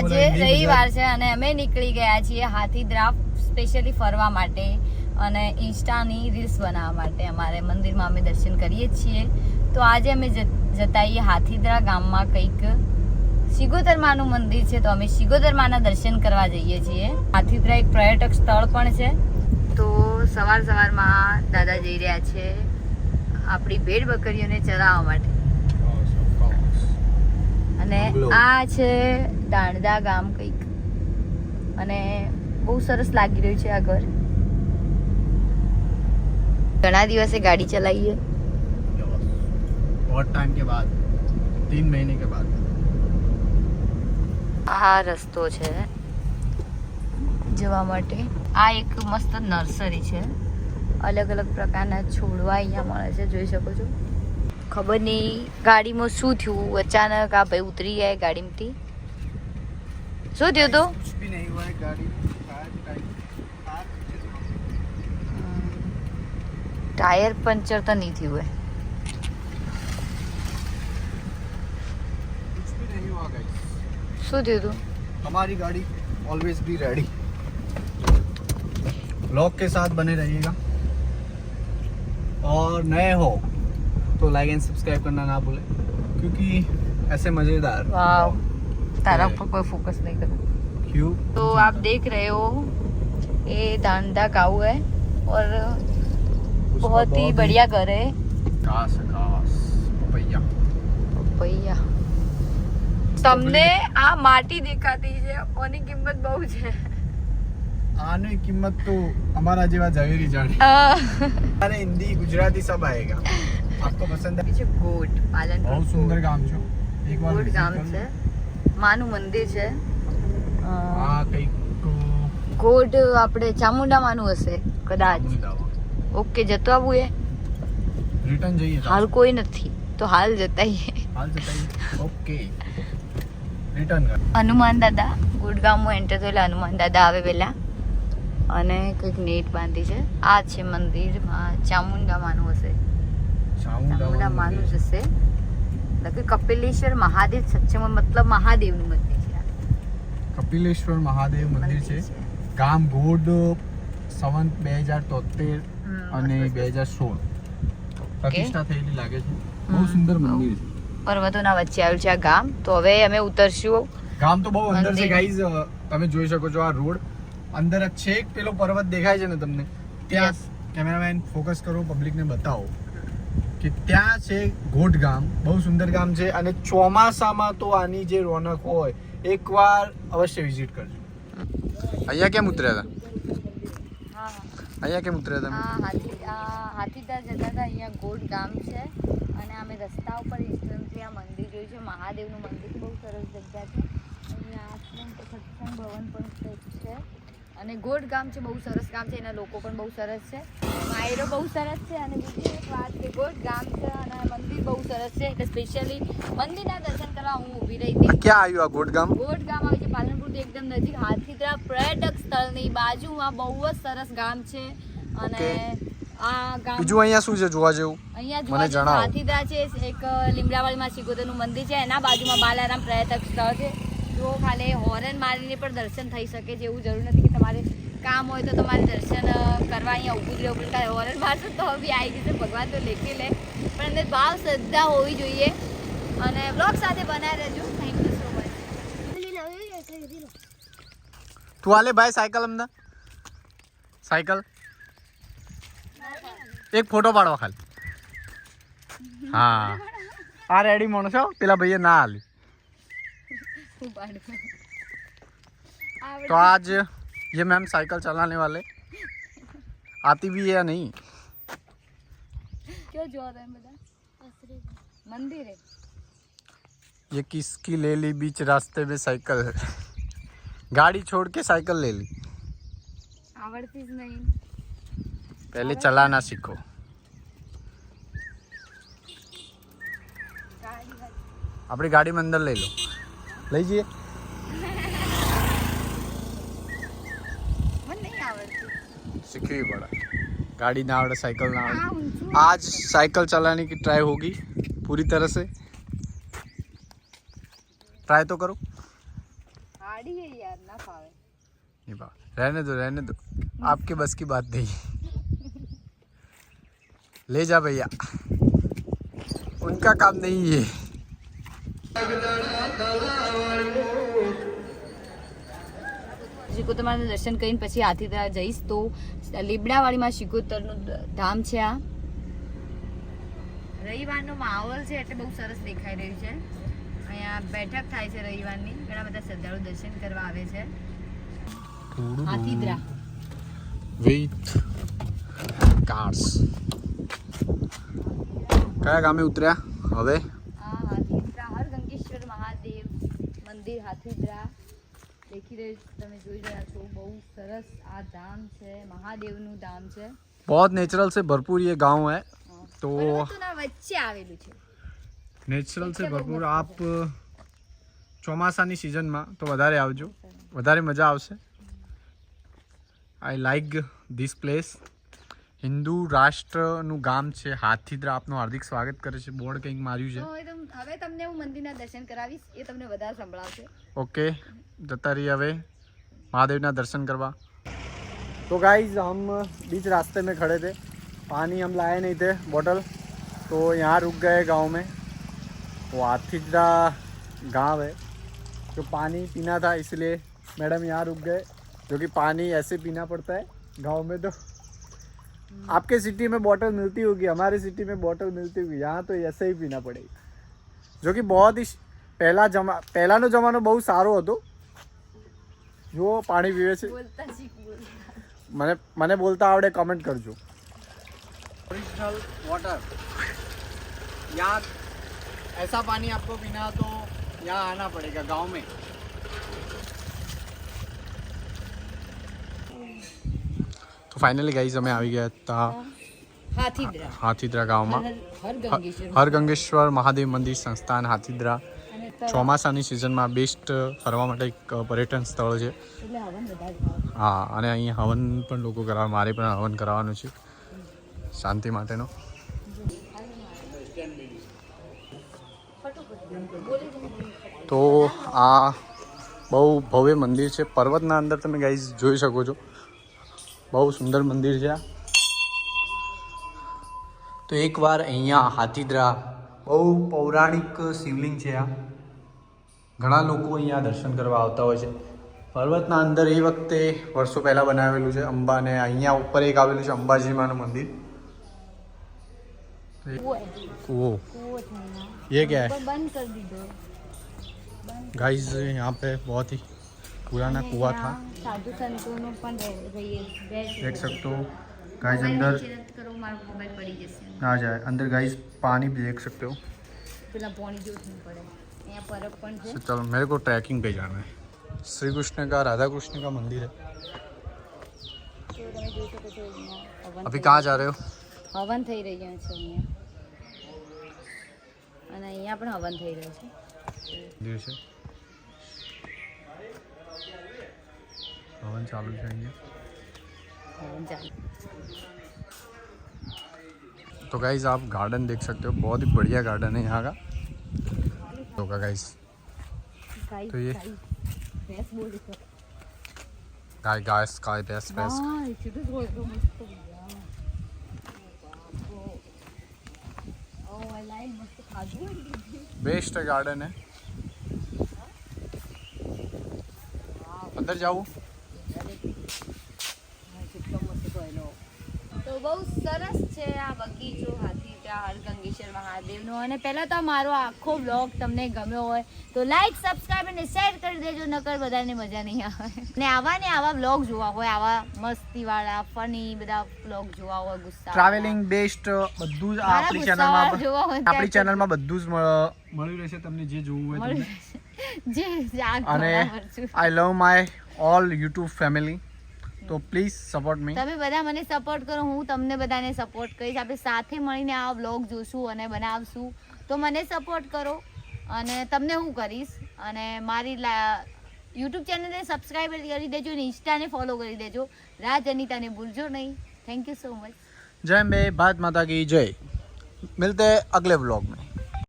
આજે રવિવાર છે અને અમે નીકળી ગયા છીએ હાથીદ્રા સ્પેશિયલી ફરવા માટે અને ઇન્સ્ટાની રીલ્સ બનાવવા માટે. અમારે મંદિરમાં અમે દર્શન કરીએ છીએ. તો આજે અમે જતાઈએ હાથીદ્રા ગામમાં કંઈક સિગોતર માનું મંદિર છે, તો અમે સિગોતર માના દર્શન કરવા જઈએ છીએ. હાથીદ્રા એક પર્યટક સ્થળ પણ છે. તો સવારમાં દાદા જઈ રહ્યા છે આપણી ભેડ બકરીઓને ચરાવવા માટે. અને આ છે દાણદા ગામ કંઈક, અને બહુ સરસ લાગી રહ્યું છે આ ઘર. ઘણા દિવસે ગાડી ચલાવીએ, बहुत टाइम के बाद, 3 महीने के बाद. આ રસ્તો છે જવા માટે. આ એક મસ્ત નર્સરી છે, અલગ અલગ પ્રકારના છોડવા અહીંયા મળે છે, જોઈ શકો છો. ખબર નહીં ગાડીમાં શું થયું, અચાનક આ ભાઈ ઉતરી ગયા ગાડીમાંથી. શું થયું તું? कुछ भी नहीं हुआ है, गाड़ी ટાયર પંચર તો નહીં થયું હોય. कुछ भी नहीं हुआ गाइस. શું થયું તું? हमारी गाड़ी ऑलवेज बी रेडी. ब्लॉग के साथ बने रहिएगा और नए हो तो लाइक एंड सब्सक्राइब करना ना भूलें, क्योंकि ऐसे मज़ेदार. वाह, तारा पर कोई फोकस नहीं करो. क्यों? तो आप देख रहे हो ये दांडा काऊ है और बहुत ही बढ़िया घर है. घास पपैया. પપૈયા. તમને આ માટી દેખાતી છે, ઓની કિંમત બહુ છે. आने कीमत तो हमारा जेवा जवेरी जाने. अरे हिंदी गुजराती सब आएगा. आपको पसंद है? पीछे गोट पालन. बहुत सुंदर गाम छो. एक बार गोट ગામ છે, માનું મંદિર છે. આ કઈક ગોટ આપણે ચામુંડા માનું હશે કદાચ. ઓકે, જતો આવું એ રિટર્ન જઈએ. હાલ કોઈ નથી તો હાલ જતાઈએ. હાલ જતાઈએ. ઓકે, રિટર્ન કર. હનુમાન દાદા ગુડગામમાં એન્ટર થયેલા હનુમાન દાદા આવે પહેલા, અને કંઈક નેટ બાંધી છે. આ છે મંદિરમાં ચામુંડા માનું હશે, ચામુંડા માનું જ હશે. એટલે કપિલેશ્વર મહાદેવ સચ્ચમાં મતલબ મહાદેવનું મંદિર છે. કપિલેશ્વર મહાદેવ મંદિર છે. ગામ ગોડ સંવંત 2073 અને 2016 પ્રતિષ્ઠા થયેલી લાગે છે. બહુ સુંદર મંદિર છે. પર્વતોના વચ્ચે આવેલું છે આ ગામ. તો હવે અમે ઉતરશું. ગામ તો બહુ અંદર છે ગાઈઝ. તમે જોઈ શકો છો આ રોડ અંદર જ છે. એક પેલો પર્વત દેખાય છે ને તમને, ત્યાં કેમેરામેન ફોકસ કરો, પબ્લિકને બતાવો કે ત્યાં છે ગોટ ગામ. બહુ સુંદર ગામ છે અને ચોમાસામાં તો આની જે રોનક હોય એકવાર અવશ્ય વિઝિટ કરજો. અહીંયા કેમ ઉતર્યા હતા? અહીંયા કેમ ઉતર્યા હતા? હાથીદાર જતા હતા. અહીંયા ગોટ ગામ છે અને અમે રસ્તા ઉપર ઇન્સ્ટન્ટલી આ મંદિર જોયું છે. મહાદેવનું મંદિર બહુ સરસ જગ્યા છે. અહીંયા આશ્રમ સત્સંગ ભવન પણ કંઈક છે. અને ગોટ ગામ છે, બહુ સરસ ગામ છે. એના લોકો પણ બહુ સરસ છે, માયરો બહુ સરસ છે. અને બીજી એક વાત કે ગોટ ગામ છે અને મંદિર બહુ સરસ છે, એટલે સ્પેશિયલી મંદિરના દર્શન કરવા હું ઊભી રહી હતી. ક્યાં આવ્યું આ ગોટ ગામ? ગોટ ગામ આવે છે પાલનપુરથી એકદમ નજીક. હાથીદ્રા પર્યટક સ્થળની બાજુમાં બહુ જ સરસ ગામ છે. અને આ ગામ બીજું અહીંયા શું છે જોવા જેવું? અહીંયા જોવા જેવું હાથીદ્રા છે, એક લીમડાવાડીમાં સિગોતરનું મંદિર છે, એના બાજુમાં બાલારામ પર્યટક સ્થળ છે. તો ખાલી હોરન મારીને પણ દર્શન થઈ શકે છે. એવું જરૂર નથી કે તમારે કામ હોય તો તમારે દર્શન કરવા અહીંયા ઊભું રહેવું પડે. હોરન મારશો તો બી આવી જશે, ભગવાન તો લેખી લે. પણ અંદર ભાવ શ્રદ્ધા હોવી જોઈએ. અને બ્લોગ સાથે બનાવી રહેજો. Thank you so much. તું આલે ભાઈ સાયકલ અમને સાયકલ એક ફોટો પાડવા ખાલી. હા, આ રેડી માણસો પેલા ભાઈએ ના આલી. तो आज ये मैम साइकिल चलाने वाले आती भी है या नहीं? क्यों जो रहे हैं बेटा? मंदिर है ये किसकी ले ली बीच रास्ते में साइकिल? गाड़ी छोड़ के साइकिल ले ली. आवड़ती જ નહીં. पहले चलाना सीखो. अपनी गाड़ी में अंदर ले लो. લઈ જઈએ. सीखवी पड़ा. गाड़ी ना आवड़े, साइकिल ना आवड़े. आज साइकिल चलाने की ट्राई होगी पूरी तरह से. ट्राई तो करो. हाँ गाड़ी है यार ना फावे नहीं बात रहने दो आपके बस की बात नहीं ले जा भैया उनका काम नहीं है શિકોતરમાના દર્શન કરીને પછી હાથીદરા જઈશ તો લીબડાવાડીમાં શિકોતરનું ધામ છે આ રવિવારનો માહોલ છે એટલે બહુ સરસ દેખાઈ રહ્યું છે અહીંયા બેઠક થાય છે રવિવારની ઘણા બધા શ્રદ્ધાળુ દર્શન કરવા આવે છે હાથીદરા વિથ કાર્સ કયા ગામે ઉતર્યા હવે આ હાથીદરા હરગંગેશ્વર મહાદેવ મંદિર હાથીદરા દેખી રહ્યું તમે જોઈ રહ્યા છો બહુ સરસ આ ધામ છે મહાદેવનું ધામ છે बहुत नेचुरल से भरपूर ये गांव है तो પર્વતોના વચ્ચે આવેલું છે નેચરલ से भरपूर आप ચોમાસાની સિઝનમાં તો વધારે આવજો વધારે મજા આવશે I like this place Hindu રાષ્ટ્રનું ગામ છે હાથીદરા આપનું હાર્દિક સ્વાગત કરે છે બોર્ડ કંઈક માર્યું છે હવે તમને હું મંદિરના દર્શન કરાવીશ એ તમને વધારે સંભળાવશે ओके जता रही हवे महादेव ना दर्शन करवा तो गाइज हम बीच रास्ते में खड़े थे पानी हम लाए नहीं थे बोतल तो यहाँ रुक गए गांव में वो हाथीदरा गांव है जो पानी पीना था इसलिए मैडम यहाँ रुक गए जो कि पानी ऐसे पीना पड़ता है गांव में तो आपके सिटी में बोतल मिलती होगी हमारे सिटी में बोतल मिलती होगी यहाँ तो ऐसे ही पीना पड़ेगा जो कि बहुत ही પહેલાનો જમાનો બહુ સારો હતો જો પાણી પીવે છે મને બોલતા આવડે કમેન્ટ કરજો ओरिजिनल वाटर यहाँ ऐसा पानी आपको पीना तो यहाँ आना पड़ेगा गांव में तो फाइनली गाइस हमें આવી ગયા હતા હાથીદરા ગામમાં હરગંગેશ્વર મહાદેવ મંદિર સંસ્થાન હાથીદરા ચોમાસાની સિઝનમાં બેસ્ટ ફરવા માટે એક પર્યટન સ્થળ છે હા અને અહીંયા હવન પણ લોકો કરાવે મારે પણ હવન કરાવવાનું છે શાંતિ માટેનો તો આ બહુ ભવ્ય મંદિર છે પર્વતના અંદર તમે ગાઈઝ જોઈ શકો છો બહુ સુંદર મંદિર છે આ તો એકવાર અહીંયા હાથીદરા બહુ પૌરાણિક શિવલિંગ છે આ ઘણા લોકો અહીંયા દર્શન કરવા આવતા હોય છે પર્વતના અંદર એ વખતે વર્ષો પહેલાં બનાવેલું છે અંબાને અહીંયા ઉપર એક આવેલું છે અંબાજીમાનું મંદિર કૂવો ये क्या है बंद कर दीजिए गाइस यहाँ पे बहुत ही पुराना कुआं था साधु संतों पण देख सकते हो गाइस अंदर करो मारो मोबाइल पड़ी जैसे आ जाए अंदर गाइस पानी भी देख सकते हो પેલા પાણી જેવું થવું પડે અહીંયા પરબ પણ છે तो चलो मेरे को ट्रैकिंग पे जाना है श्री कृष्ण का राधा कृष्ण का मंदिर है તો તમે જોઈ શકો છો અહીંયા अभी कहाँ जा रहे हो હવન થઈ રહ્યું છે અહીંયા અને અહીંયા પણ હવન થઈ રહ્યું છે मंदिर से हवन चालू है અહીંયા હવન ચાલુ तो गाइस आप गार्डन देख सकते हो बहुत ही बढ़िया गार्डन है यहाँ का होगा गाइस ગાય તો એ ભેંસ બોલ છે गाय गाइस गाय भैंस भैंस હા સીધું જ બોલ મસ્ત ઓ આઈ લાઈક મસ્ત ખાધું बेस्ट गार्डन है अंदर जाऊँ તો બહુ સરસ છે આ બગીચો હાથીદરા હરગંગેશ્વર મહાદેવનો અને પહેલાં તો મારો આખો બ્લોગ તમને ગમ્યો હોય તો લાઈક સબસ્ક્રાઈબ અને શેર કરી દેજો નકર બધાને મજા નહીં આવે અને આવા બ્લોગ જોવા હોય આવા મસ્તીવાળા ફની બધા બ્લોગ જોવા હોય ગુસ્સા ટ્રાવેલિંગ બેસ્ટ બધું જ આપણી ચેનલમાં બધું જ મળી રહેશે તમને જે જોવું હોય તમને અને I love my all YouTube family તો પ્લીઝ સપોર્ટ મી તમે બધા મને સપોર્ટ કરો હું તમને બધાને સપોર્ટ કરીશ આપણે સાથે મળીને આ વ્લોગ જોશું અને બનાવશું તો મને સપોર્ટ કરો અને તમને હું કરીશ અને મારી યુટ્યુબ ચેનલને સબસ્ક્રાઈબ કરી દેજો અને ઇન્સ્ટાને ફોલો કરી દેજો રાજ અનિતાને ભૂલજો નહીં થેન્ક યુ સો મચ जय मे भारत माता की जय मिलते हैं अगले ब्लॉग में